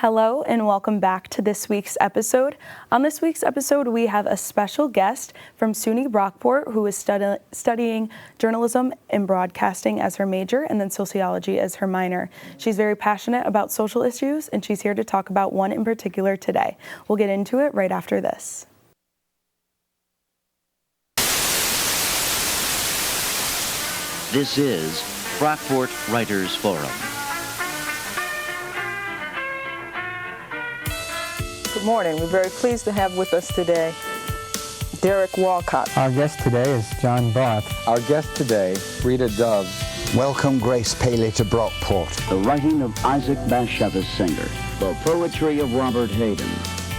Hello and welcome back to this week's episode. On this week's episode, we have a special guest from SUNY Brockport who is studying journalism and broadcasting as her major and then sociology as her minor. She's very passionate about social issues and she's here to talk about one in particular today. We'll get into it right after this. This is Brockport Writers Forum. Good morning. We're very pleased to have with us today Derek Walcott. Our guest today is John Barth. Our guest today, Rita Dove. Welcome Grace Paley to Brockport. The writing of Isaac Bashevis Singer. The poetry of Robert Hayden.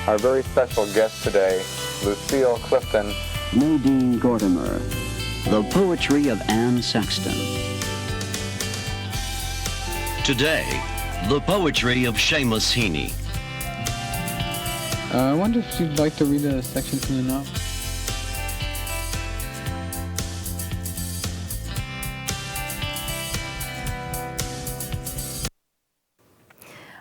Our very special guest today, Lucille Clifton. Nadine Gordimer. The poetry of Anne Sexton. Today, the poetry of Seamus Heaney. I wonder if you'd like to read a section from the novel.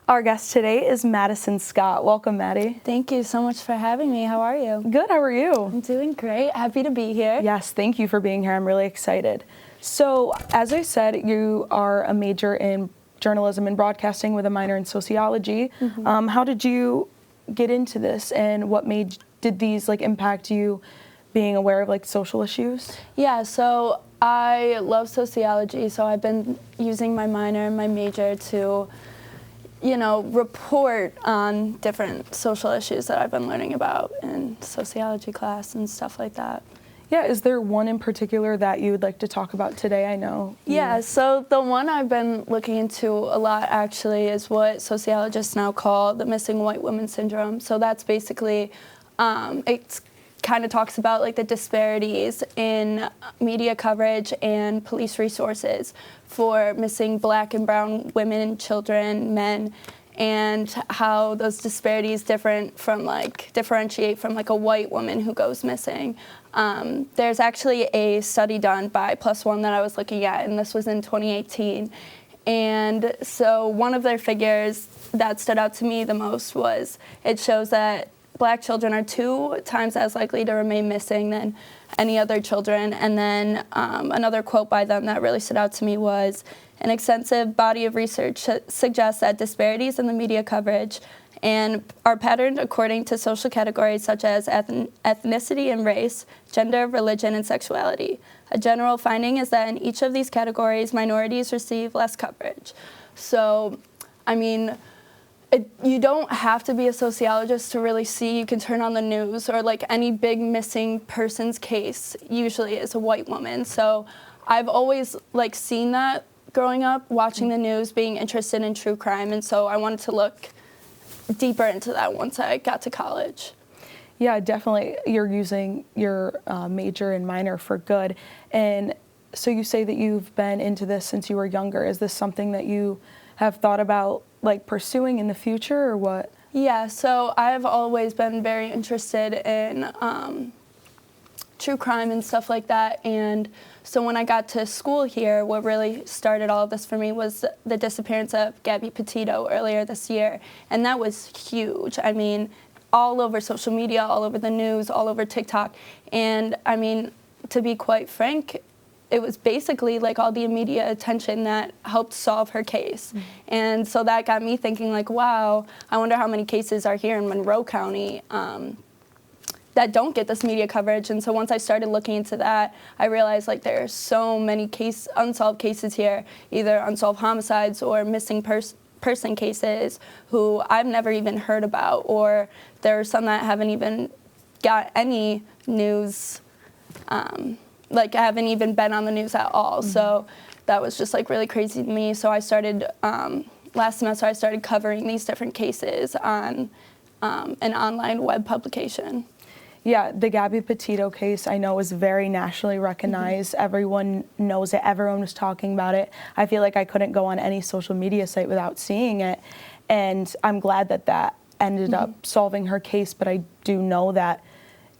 Our guest today is Madison Scott. Welcome, Maddie. Thank you so much for having me. How are you? Good, how are you? I'm doing great. Happy to be here. Yes, thank you for being here. I'm really excited. So, as I said, you are a major in journalism and broadcasting with a minor in sociology. Mm-hmm. How did you get into this, and what did these impact you being aware of social issues? Yeah, so I love sociology, so I've been using my minor and my major to report on different social issues that I've been learning about in sociology class and stuff like that. Yeah, is there one in particular that you would like to talk about today? I know. Yeah, so the one I've been looking into a lot actually is what sociologists now call the missing white woman syndrome. So that's basically, it kind of talks about the disparities in media coverage and police resources for missing Black and brown women, children, men, and how those disparities differentiate from a white woman who goes missing. There's actually a study done by Plus One that I was looking at, and this was in 2018. And so one of their figures that stood out to me the most was it shows that Black children are 2 times as likely to remain missing than any other children. And then another quote by them that really stood out to me was, an extensive body of research suggests that disparities in the media coverage and are patterned according to social categories such as ethnicity and race, gender, religion, and sexuality. A general finding is that in each of these categories, minorities receive less coverage. So, you don't have to be a sociologist to really see. You can turn on the news, or any big missing person's case usually is a white woman. So I've always seen that growing up, watching the news, being interested in true crime, and so I wanted to look deeper into that once I got to college. Yeah, definitely. You're using your major and minor for good. And so you say that you've been into this since you were younger. Is this something that you have thought about pursuing in the future, or what? Yeah, so I've always been very interested in true crime and stuff like that. And so when I got to school here, what really started all of this for me was the disappearance of Gabby Petito earlier this year. And that was huge. All over social media, all over the news, all over TikTok. And to be quite frank, it was basically all the immediate attention that helped solve her case. Mm-hmm. And so that got me thinking wow, I wonder how many cases are here in Monroe County that don't get this media coverage. And so once I started looking into that, I realized there are so many unsolved cases here, either unsolved homicides or missing person cases who I've never even heard about, or there are some that haven't even got any news, haven't even been on the news at all. Mm-hmm. So that was just really crazy to me. So I started, last semester I started covering these different cases on an online web publication. Yeah, the Gabby Petito case I know is very nationally recognized. Mm-hmm. Everyone knows it. Everyone was talking about it. I feel like I couldn't go on any social media site without seeing it. And I'm glad that ended up solving her case. But I do know that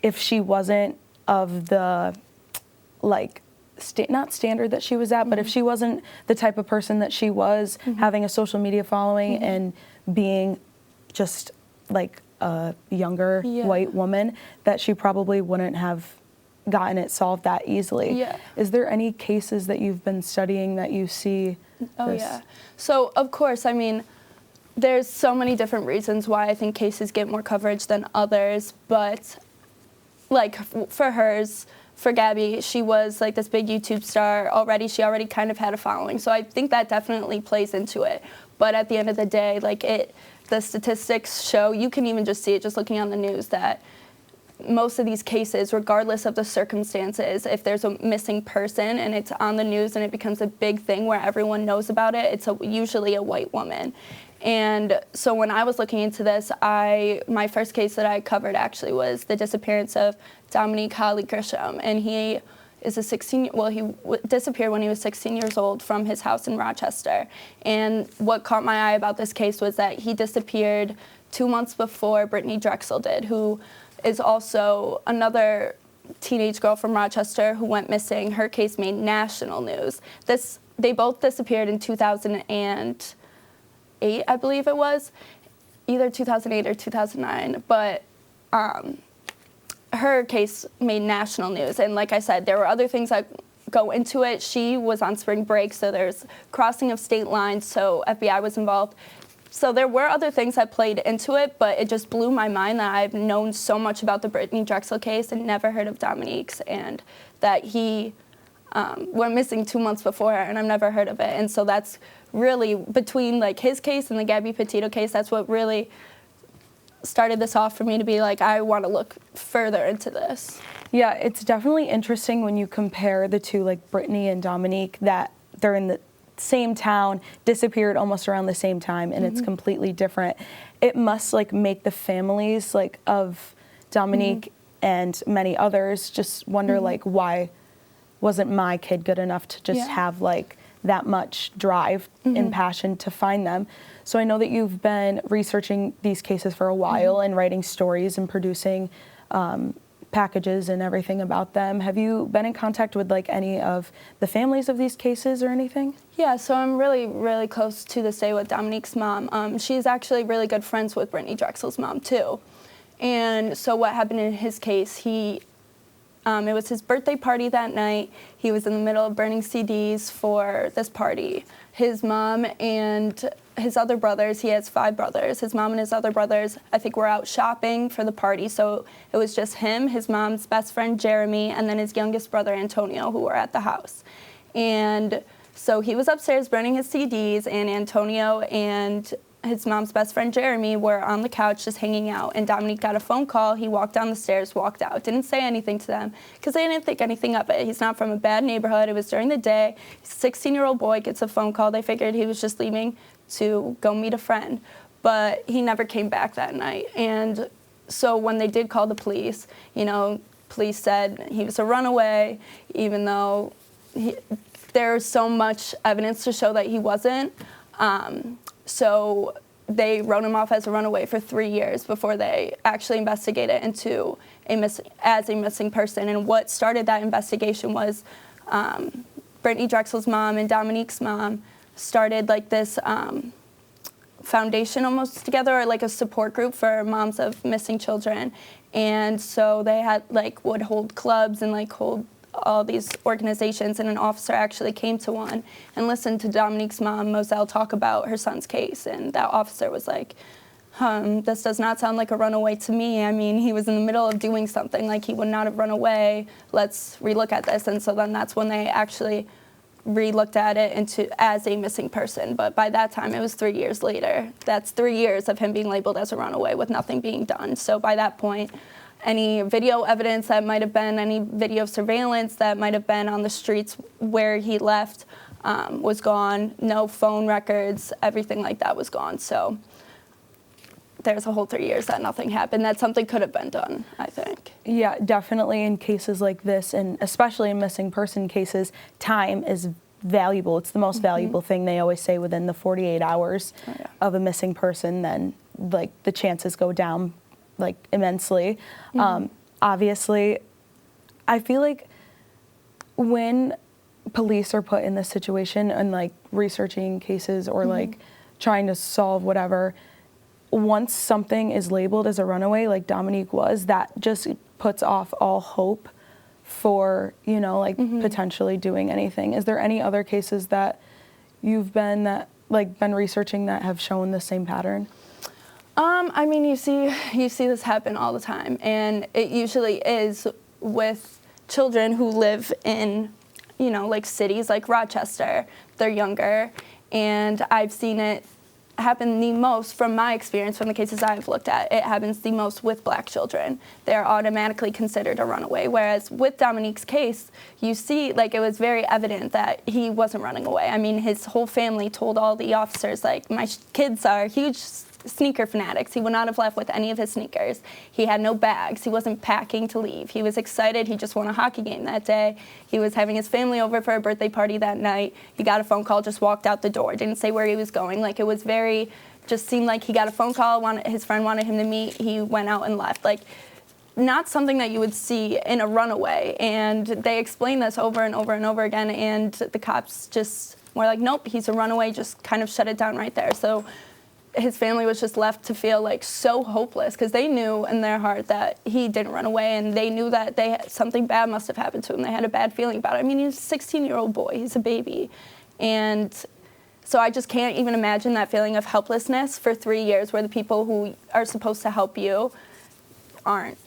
if she wasn't of the, not standard that she was at, but if she wasn't the type of person that she was, having a social media following and being just like a younger Yeah. white woman, that she probably wouldn't have gotten it solved that easily. Yeah. Is there any cases that you've been studying that you see? Oh, yeah. So, of course, I mean, there's so many different reasons why I think cases get more coverage than others, but like for hers, for Gabby, she was like this big YouTube star already. She already kind of had a following. So I think that definitely plays into it. But at the end of the day, like the statistics show, you can even just see it just looking on the news, that most of these cases, regardless of the circumstances, if there's a missing person and it's on the news and it becomes a big thing where everyone knows about it, it's usually a white woman. And so when I was looking into this, my first case that I covered actually was the disappearance of Dominique Holly Grisham, and he is he disappeared when he was 16 years old from his house in Rochester. And what caught my eye about this case was that he disappeared 2 months before Brittany Drexel did, who is also another teenage girl from Rochester who went missing. Her case made national news. They both disappeared in 2008, I believe it was, either 2008 or 2009. But her case made national news. And like I said, there were other things that go into it. She was on spring break, so there's crossing of state lines, so FBI was involved. So there were other things that played into it, but it just blew my mind that I've known so much about the Brittany Drexel case and never heard of Dominique's, and that he went missing 2 months before, and I've never heard of it. And so that's really, between like his case and the Gabby Petito case, that's what really started this off for me to be like, I want to look further into this. Yeah, it's definitely interesting when you compare the two, like Brittany and Dominique, that they're in the same town, disappeared almost around the same time, and it's completely different. It must like make the families like of Dominique and many others just wonder like, why wasn't my kid good enough to just have like that much drive and passion to find them. So I know that you've been researching these cases for a while and writing stories and producing packages and everything about them. Have you been in contact with like any of the families of these cases or anything? Yeah, so I'm really, really close to this day with Dominique's mom. She's actually really good friends with Brittany Drexel's mom too. And so what happened in his case, it was his birthday party that night. He was in the middle of burning CDs for this party. His mom and his other brothers, he has 5 brothers, his mom and his other brothers, I think, were out shopping for the party. So it was just him, his mom's best friend Jeremy, and then his youngest brother Antonio, who were at the house. And so he was upstairs burning his CDs, and Antonio and his mom's best friend Jeremy were on the couch just hanging out, and Dominique got a phone call. He walked down the stairs, walked out, didn't say anything to them because they didn't think anything of it. He's not from a bad neighborhood. It was during the day. He's a 16-year-old boy, gets a phone call. They figured he was just leaving to go meet a friend, but he never came back that night. And so when they did call the police, police said he was a runaway, even though there's so much evidence to show that he wasn't. So they wrote him off as a runaway for 3 years before they actually investigated into as a missing person. And what started that investigation was Brittany Drexel's mom and Dominique's mom started like this foundation almost together, or like a support group for moms of missing children. And so they had would hold clubs and hold all these organizations, and an officer actually came to one and listened to Dominique's mom, Moselle, talk about her son's case. And that officer was like, this does not sound like a runaway to me. I mean, he was in the middle of doing something, he would not have run away. Let's relook at this. And so then that's when they actually re-looked at it as a missing person. But by that time, it was 3 years later. That's 3 years of him being labeled as a runaway with nothing being done. So by that point, any video evidence that might have been, any video surveillance that might have been on the streets where he left was gone. No phone records, everything like that was gone. So there's a whole 3 years that nothing happened, that something could have been done, I think. Yeah, definitely in cases like this, and especially in missing person cases, time is valuable. It's the most valuable thing. They always say within the 48 hours of a missing person, then the chances go down immensely. Obviously, I feel like when police are put in this situation and researching cases or trying to solve whatever, once something is labeled as a runaway, like Dominique was, that just puts off all hope for, potentially doing anything. Is there any other cases that you've been researching that have shown the same pattern? I mean, you see this happen all the time, and it usually is with children who live in, cities like Rochester. They're younger, and I've seen it happen the most, from my experience, from the cases I've looked at, it happens the most with Black children. They're automatically considered a runaway, whereas with Dominique's case, you see, it was very evident that he wasn't running away. I mean, his whole family told all the officers, my kids are huge sneaker fanatics. He would not have left with any of his sneakers. He had no bags. He wasn't packing to leave. He was excited. He just won a hockey game that day. He was having his family over for a birthday party that night. He got a phone call, just walked out the door, didn't say where he was going. It was just seemed like he got a phone call, his friend wanted him to meet, he went out and left. Not something that you would see in a runaway. And they explained this over and over and over again, and the cops just were like, nope, he's a runaway, just kind of shut it down right there. So his family was just left to feel so hopeless, because they knew in their heart that he didn't run away, and they knew that something bad must have happened to him. They had a bad feeling about it. I mean, he's a 16-year-old boy. He's a baby. And so I just can't even imagine that feeling of helplessness for 3 years where the people who are supposed to help you aren't.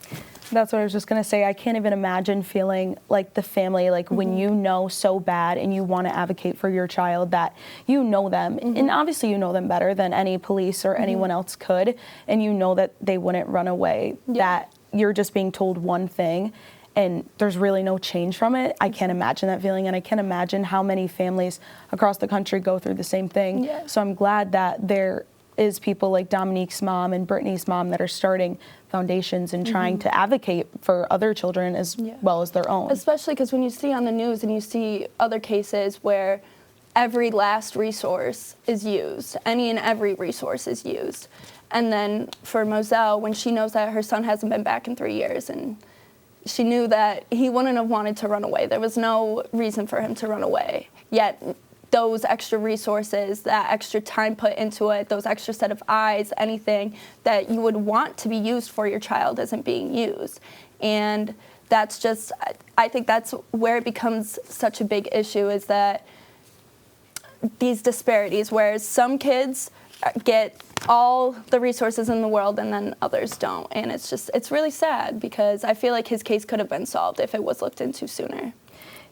That's what I was just going to say. I can't even imagine feeling like the family, when you know so bad and you want to advocate for your child, that you know them. And obviously you know them better than any police or anyone else could. And you know that they wouldn't run away, that you're just being told one thing and there's really no change from it. I can't imagine that feeling, and I can't imagine how many families across the country go through the same thing. Yeah. So I'm glad that there is people like Dominique's mom and Brittany's mom that are starting foundations and trying to advocate for other children as well as their own. Especially because when you see on the news and you see other cases where every last resource is used, any and every resource is used. And then for Moselle, when she knows that her son hasn't been back in 3 years, and she knew that he wouldn't have wanted to run away. There was no reason for him to run away. Yet those extra resources, that extra time put into it, those extra set of eyes, anything that you would want to be used for your child isn't being used. And that's just, I think that's where it becomes such a big issue, is that these disparities, where some kids get all the resources in the world and then others don't. And it's really sad, because I feel like his case could have been solved if it was looked into sooner.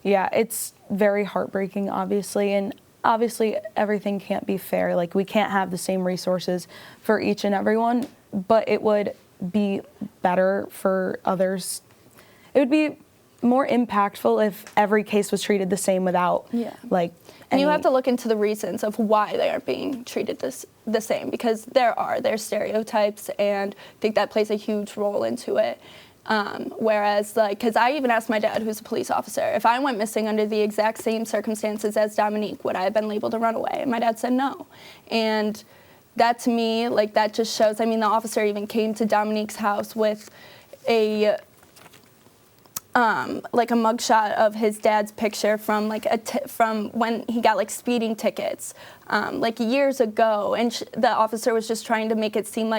Yeah, it's very heartbreaking, obviously, and obviously everything can't be fair. We can't have the same resources for each and everyone, but it would be better for others. It would be more impactful if every case was treated the same without, And you have to look into the reasons of why they aren't being treated the same, because there's stereotypes, and I think that plays a huge role into it. Whereas, because I even asked my dad, who's a police officer, if I went missing under the exact same circumstances as Dominique, would I have been labeled a runaway? And my dad said no. And that, to me, that just shows, the officer even came to Dominique's house with a mugshot of his dad's picture from from when he got speeding tickets years ago, and the officer was just trying to make it seem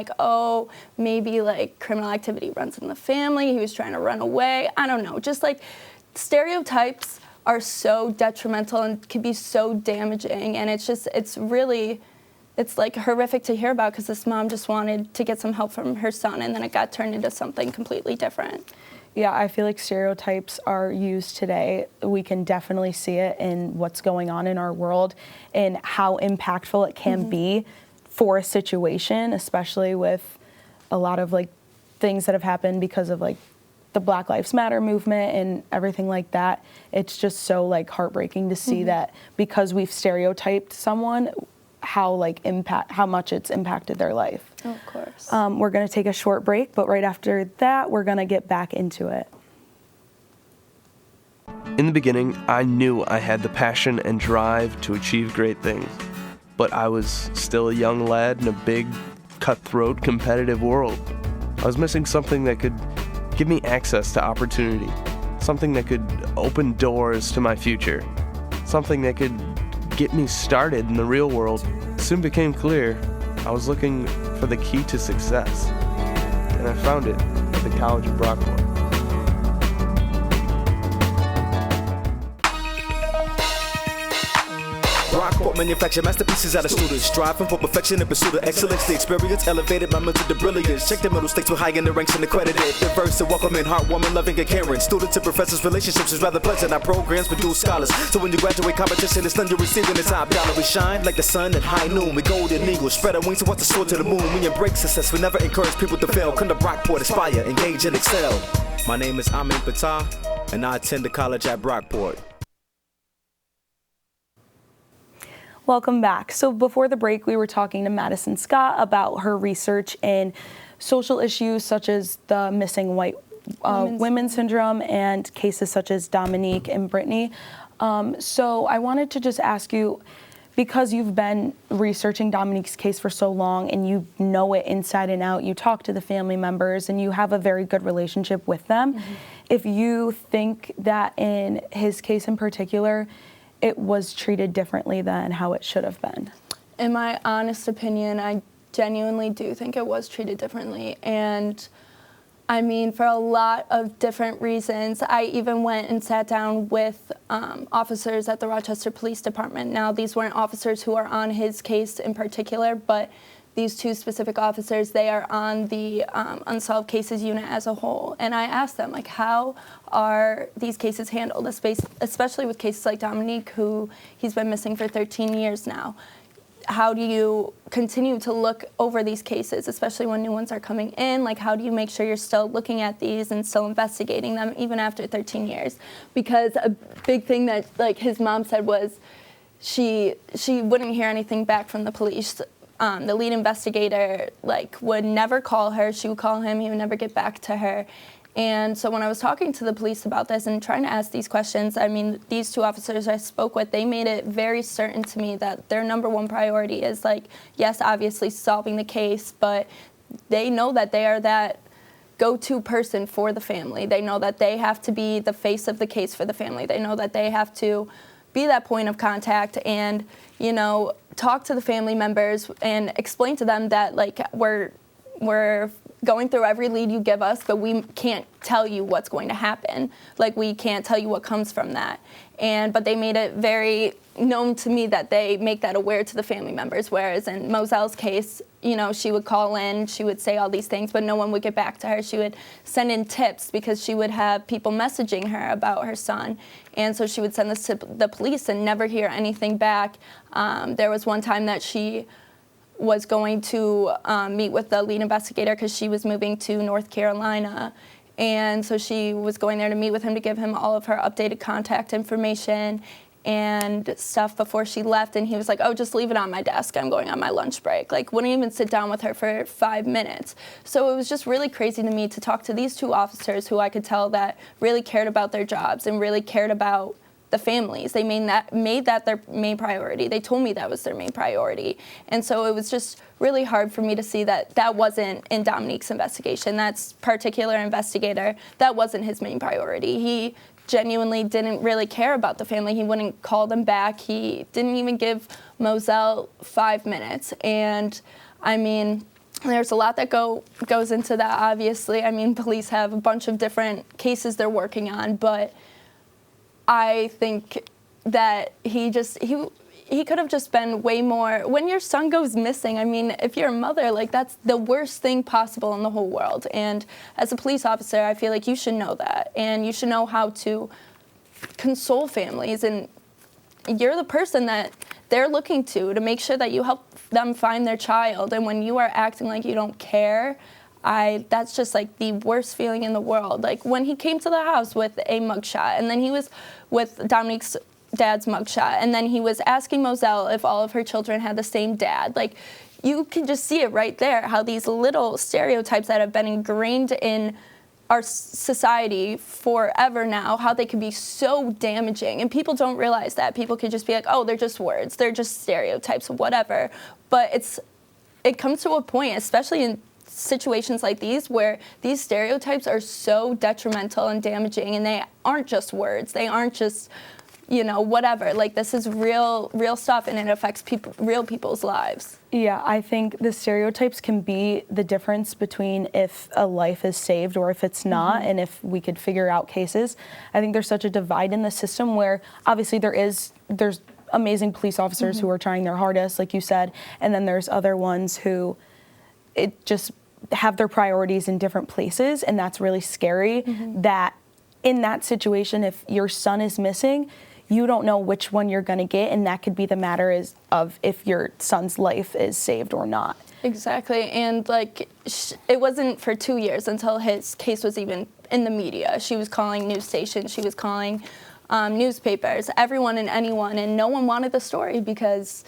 maybe criminal activity runs in the family. He was trying to run away. I don't know. Just stereotypes are so detrimental and can be so damaging, and it's really horrific to hear about, because this mom just wanted to get some help from her son, and then it got turned into something completely different. Yeah, I feel like stereotypes are used today. We can definitely see it in what's going on in our world and how impactful it can be for a situation, especially with a lot of things that have happened because of the Black Lives Matter movement and everything like that. It's just so heartbreaking to see that because we've stereotyped someone, how much it's impacted their life. Oh, of course. We're going to take a short break, but right after that, we're going to get back into it. In the beginning, I knew I had the passion and drive to achieve great things, but I was still a young lad in a big, cutthroat, competitive world. I was missing something that could give me access to opportunity, something that could open doors to my future, something that could get me started in the real world. It soon became clear I was looking for the key to success, and I found it at the College of Brockport. Brockport manufacture masterpieces out of students, striving for perfection in pursuit of excellence. The experience elevated my mental to brilliance. Check the middle stakes were high in the ranks and accredited. Diverse and welcoming, heartwarming, loving and caring. Students and professors' relationships is rather pleasant. Our programs produce scholars, so when you graduate competition, it's done. You're receiving the top dollar. We shine like the sun at high noon. We golden eagles, spread our wings and watch the soar to the moon. We embrace success. We never encourage people to fail. Come to Brockport, aspire, engage and excel. My name is Amin Patah, and I attend the college at Brockport. Welcome back. So before the break, we were talking to Madison Scott about her research in social issues such as the missing white women syndrome and cases such as Dominique and Brittany. So I wanted to just ask you, because you've been researching Dominique's case for so long and you know it inside and out, you talk to the family members and you have a very good relationship with them. If you think that in his case in particular, it was treated differently than how it should have been. In my honest opinion, I genuinely do think it was treated differently. And I mean, for a lot of different reasons. I even went and sat down with officers at the Rochester Police Department. Now, these weren't officers who are on his case in particular, but these two specific officers, they are on the Unsolved Cases Unit as a whole. And I asked them, like, how are these cases handled, especially with cases like Dominique, who he's been missing for 13 years now. How do you continue to look over these cases, especially when new ones are coming in? Like, how do you make sure you're still looking at these and still investigating them even after 13 years? Because a big thing that, like, his mom said was she wouldn't hear anything back from the police. The lead investigator, like, would never call her. She would call him. He would never get back to her. And so when I was talking to the police about this and trying to ask these questions, I mean, these two officers I spoke with, they made it very certain to me that their number one priority is, like, yes, obviously solving the case, but they know that they are that go-to person for the family. They know that they have to be the face of the case for the family. They know that they have to be that point of contact and, you know, talk to the family members and explain to them that, like, we're going through every lead you give us, but we can't tell you what's going to happen. Like, we can't tell you what comes from that. But they made it very known to me that they make that aware to the family members, whereas in Moselle's case, you know, she would call in, she would say all these things, but no one would get back to her. She would send in tips because she would have people messaging her about her son. And so she would send this to the police and never hear anything back. There was one time that she was going to meet with the lead investigator because she was moving to North Carolina. And so she was going there to meet with him to give him all of her updated contact information and stuff before she left. And he was like, oh, just leave it on my desk. I'm going on my lunch break. Like, wouldn't even sit down with her for 5 minutes. So it was just really crazy to me to talk to these two officers who I could tell that really cared about their jobs and really cared about the families. They made that their main priority. They told me that was their main priority. And so it was just really hard for me to see that that wasn't in Dominique's investigation. That particular investigator, that wasn't his main priority. He genuinely didn't really care about the family. He wouldn't call them back. He didn't even give Moselle 5 minutes. And I mean, there's a lot that goes into that, obviously. I mean, police have a bunch of different cases they're working on, but I think that he could have just been way more. When your son goes missing, I mean, if you're a mother, like, that's the worst thing possible in the whole world. And as a police officer, I feel like you should know that. And you should know how to console families. And you're the person that they're looking to make sure that you help them find their child. And when you are acting like you don't care, that's just, like, the worst feeling in the world. Like, when he came to the house with a mugshot, and then he was with Dominique's dad's mugshot, and then he was asking Moselle if all of her children had the same dad. Like, you can just see it right there, how these little stereotypes that have been ingrained in our society forever now, how they can be so damaging. And people don't realize that. People could just be like, oh, they're just words. They're just stereotypes, whatever. But it comes to a point, especially in situations like these, where these stereotypes are so detrimental and damaging, and they aren't just words. They aren't just whatever. Like, this is real stuff, and it affects real people's lives. Yeah, I think the stereotypes can be the difference between if a life is saved or if it's not, and if we could figure out cases. I think there's such a divide in the system where obviously there's amazing police officers who are trying their hardest, like you said, and then there's other ones who it just have their priorities in different places, and that's really scary. That in that situation, if your son is missing, you don't know which one you're going to get, and that could be the matter of if your son's life is saved or not. Exactly, and like it wasn't for 2 years until his case was even in the media. She was calling news stations, she was calling newspapers, everyone and anyone, and no one wanted the story because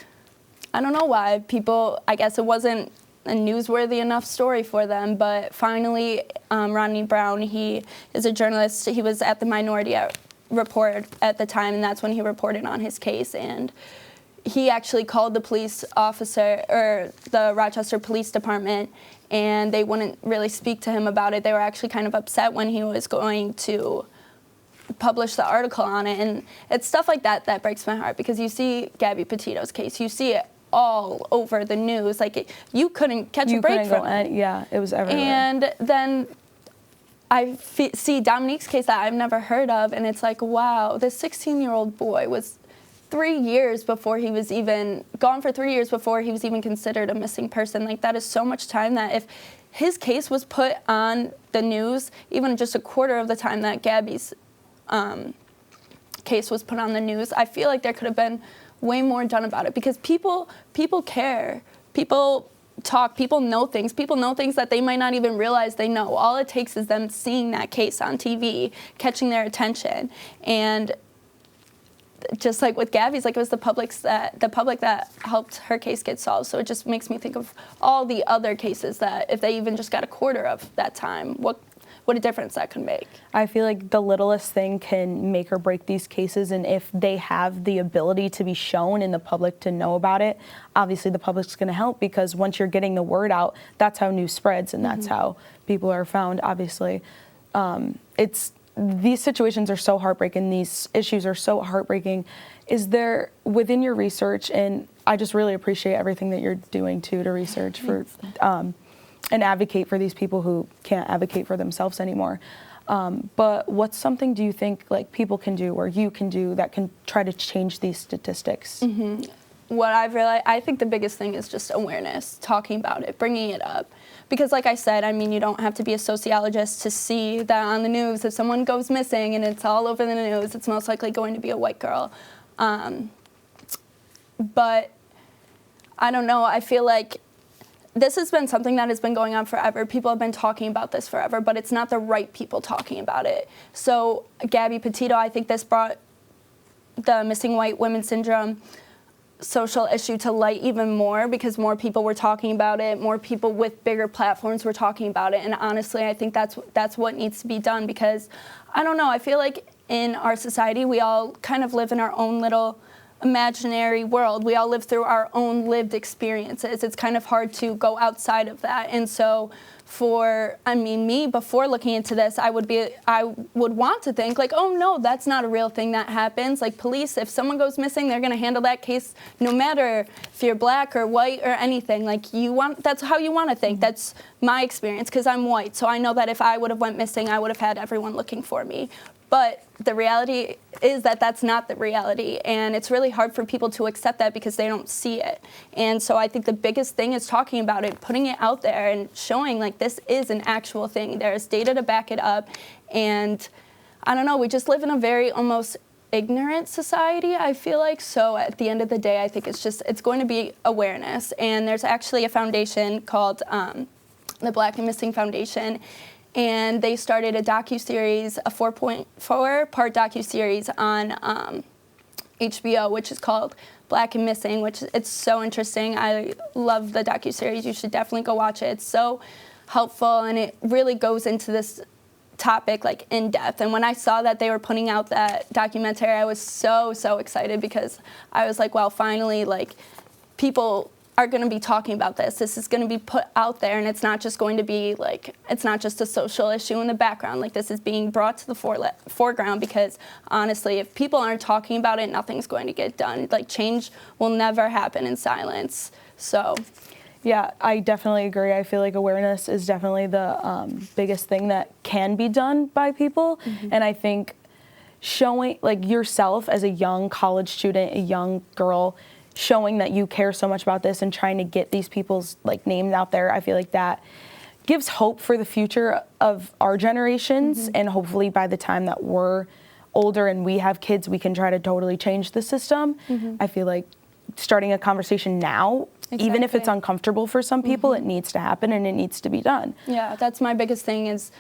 I don't know why. People, I guess it wasn't a newsworthy enough story for them, but finally Rodney Brown, he is a journalist, he was at the Minority Report at the time, and that's when he reported on his case, and he actually called the police officer, or the Rochester Police Department, and they wouldn't really speak to him about it. They were actually kind of upset when he was going to publish the article on it, and it's stuff like that that breaks my heart, because you see Gabby Petito's case, you see it all over the news, like you couldn't catch a break from it. Yeah, it was everywhere. And then I see Dominique's case that I've never heard of, and it's like, wow, this 16-year-old boy was 3 years before he was even gone for 3 years before he was even considered a missing person. Like, that is so much time that if his case was put on the news, even just a quarter of the time that Gabby's case was put on the news, I feel like there could have been way more done about it, because people care. People talk, people know things that they might not even realize they know. All it takes is them seeing that case on TV, catching their attention. And just like with Gabby's, like, it was the public that helped her case get solved. So it just makes me think of all the other cases that if they even just got a quarter of that time, what a difference that could make. I feel like the littlest thing can make or break these cases, and if they have the ability to be shown and the public to know about it, obviously the public's going to help, because once you're getting the word out, that's how news spreads, and that's how people are found, obviously. These situations are so heartbreaking, these issues are so heartbreaking. Is there, within your research, and I just really appreciate everything that you're doing too to research for and advocate for these people who can't advocate for themselves anymore. But what's something do you think like people can do or you can do that can try to change these statistics? What I've realized, I think the biggest thing is just awareness, talking about it, bringing it up. Because like I said, I mean, you don't have to be a sociologist to see that on the news, if someone goes missing and it's all over the news, it's most likely going to be a white girl. But I don't know, I feel like this has been something that has been going on forever. People have been talking about this forever, but it's not the right people talking about it. So Gabby Petito, I think this brought the missing white women syndrome social issue to light even more, because more people were talking about it, more people with bigger platforms were talking about it. And honestly, I think that's what needs to be done, because I don't know, I feel like in our society, we all kind of live in our own little imaginary world. We all live through our own lived experiences. It's kind of hard to go outside of that. And so me, before looking into this, I would want to think like, oh no, that's not a real thing that happens. Like police, if someone goes missing, they're going to handle that case no matter if you're black or white or anything. Like that's how you want to think. That's my experience, because I'm white. So I know that if I would have went missing, I would have had everyone looking for me. But the reality is that that's not the reality, and it's really hard for people to accept that because they don't see it. And so I think the biggest thing is talking about it, putting it out there, and showing like this is an actual thing. There's data to back it up, and I don't know, we just live in a very almost ignorant society, I feel like. So at the end of the day, I think it's going to be awareness. And there's actually a foundation called the Black and Missing Foundation, and they started a docuseries, a 4.4-part docuseries on HBO, which is called Black and Missing, which it's so interesting. I love the docuseries. You should definitely go watch it. It's so helpful, and it really goes into this topic like in depth. And when I saw that they were putting out that documentary, I was so excited, because I was like, well, finally, like people are going to be talking about this. This is going to be put out there, and it's not just going to be like, it's not just a social issue in the background. Like, this is being brought to the foreground because, honestly, if people aren't talking about it, nothing's going to get done. Like, change will never happen in silence. So, yeah, I definitely agree. I feel like awareness is definitely the biggest thing that can be done by people. And I think showing, like, yourself as a young college student, a young girl, showing that you care so much about this and trying to get these people's, like, names out there, I feel like that gives hope for the future of our generations. And hopefully by the time that we're older and we have kids, we can try to totally change the system. I feel like starting a conversation now, even if it's uncomfortable for some people, it needs to happen and it needs to be done. Yeah, that's my biggest thing is,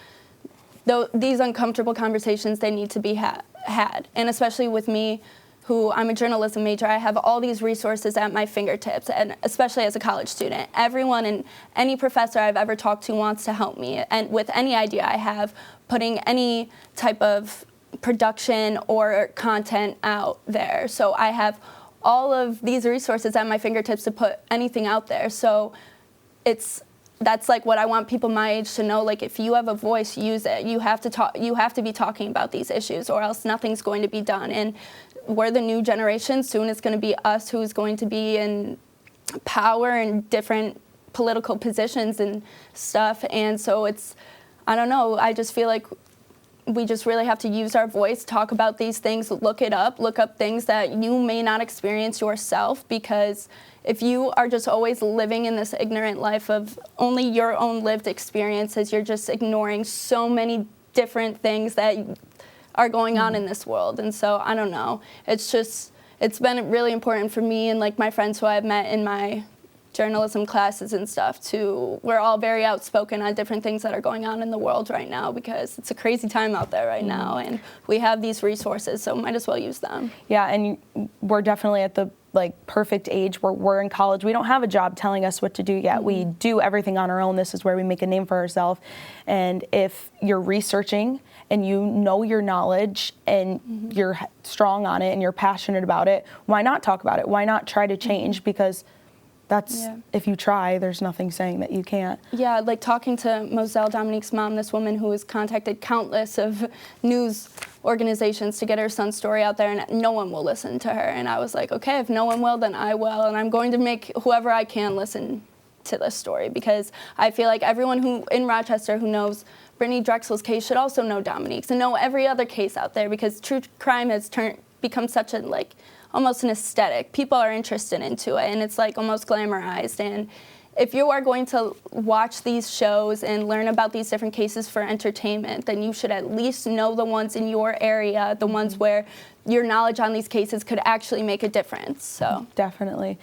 though, these uncomfortable conversations, they need to be had. And especially with me, who I'm a journalism major, I have all these resources at my fingertips, and especially as a college student. Everyone and any professor I've ever talked to wants to help me, and with any idea I have, putting any type of production or content out there. So I have all of these resources at my fingertips to put anything out there. So that's like what I want people my age to know. Like, if you have a voice, use it. You have to talk. You have to be talking about these issues, or else nothing's going to be done. And we're the new generation. Soon it's going to be us who's going to be in power and different political positions and stuff. And so I don't know. I just feel like we just really have to use our voice, talk about these things, look up things that you may not experience yourself, because if you are just always living in this ignorant life of only your own lived experiences, you're just ignoring so many different things that are going on in this world. And so, I don't know. It's been really important for me and, like, my friends who I've met in my journalism classes and stuff we're all very outspoken on different things that are going on in the world right now, because it's a crazy time out there right now, and we have these resources, so might as well use them. Yeah, and we're definitely at the, like, perfect age where we're in college. We don't have a job telling us what to do yet. We do everything on our own. This is where we make a name for ourselves. And if you're researching and you know your knowledge and you're strong on it and you're passionate about it, why not talk about it? Why not try to change? Because if you try, there's nothing saying that you can't. Yeah, like talking to Moselle, Dominique's mom, this woman who has contacted countless of news organizations to get her son's story out there, and no one will listen to her. And I was like, okay, if no one will, then I will, and I'm going to make whoever I can listen to this story, because I feel like everyone who in Rochester who knows Brittany Drexel's case should also know Dominique's and know every other case out there, because true crime has become such a, like, almost an aesthetic. People are interested into it, and it's like almost glamorized. And if you are going to watch these shows and learn about these different cases for entertainment, then you should at least know the ones in your area, the ones where your knowledge on these cases could actually make a difference. So definitely.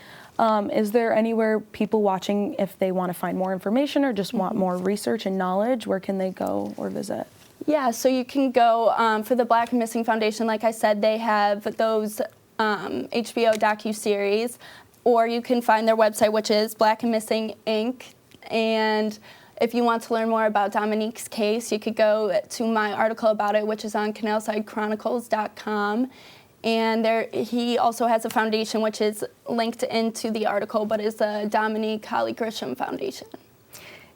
Is there anywhere people watching, if they want to find more information or just want more research and knowledge, where can they go or visit? Yeah, so you can go for the Black and Missing Foundation. Like I said, they have those HBO docuseries, or you can find their website, which is Black and Missing Inc. And if you want to learn more about Dominique's case, you could go to my article about it, which is on canalsidechronicles.com. And he also has a foundation, which is linked into the article, but is the Dominique Holly Grisham Foundation.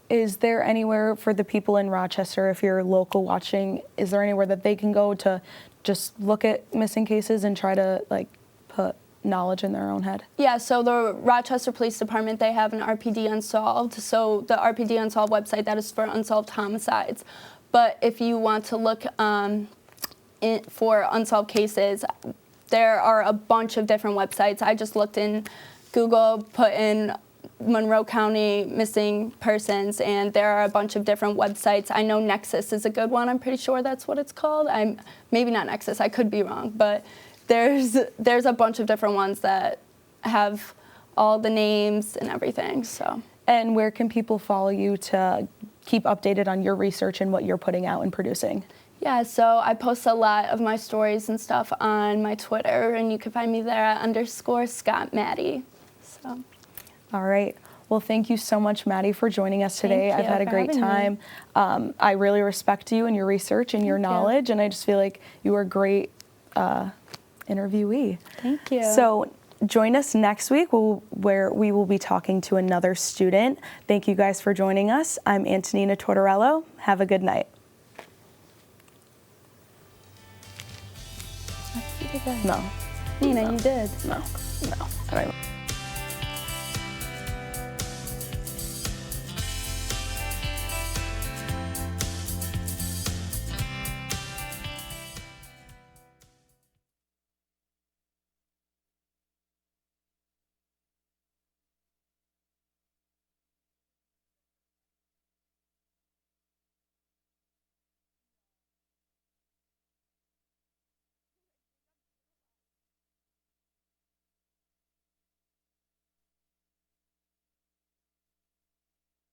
Is there anywhere for the people in Rochester, if you're local watching, is there anywhere that they can go to just look at missing cases and try to, like, put knowledge in their own head? Yeah, so the Rochester Police Department, they have an RPD Unsolved. So the RPD Unsolved website, that is for unsolved homicides. But if you want to look for unsolved cases, there are a bunch of different websites. I just looked in Google, put in Monroe County missing persons, and there are a bunch of different websites. I know Nexus is a good one. I'm pretty sure that's what it's called. Maybe not Nexus. I could be wrong, but there's a bunch of different ones that have all the names and everything. So. And where can people follow you to keep updated on your research and what you're putting out and producing? Yeah, so I post a lot of my stories and stuff on my Twitter, and you can find me there at _ScottMaddie. So. All right. Well, thank you so much, Maddie, for joining us today. I've had a great time. I really respect you and your research and your knowledge, and I just feel like you were a great interviewee. Thank you. So join us next week where we will be talking to another student. Thank you guys for joining us. I'm Antonina Tortorella. Have a good night. No. Nina, you did. No. I don't even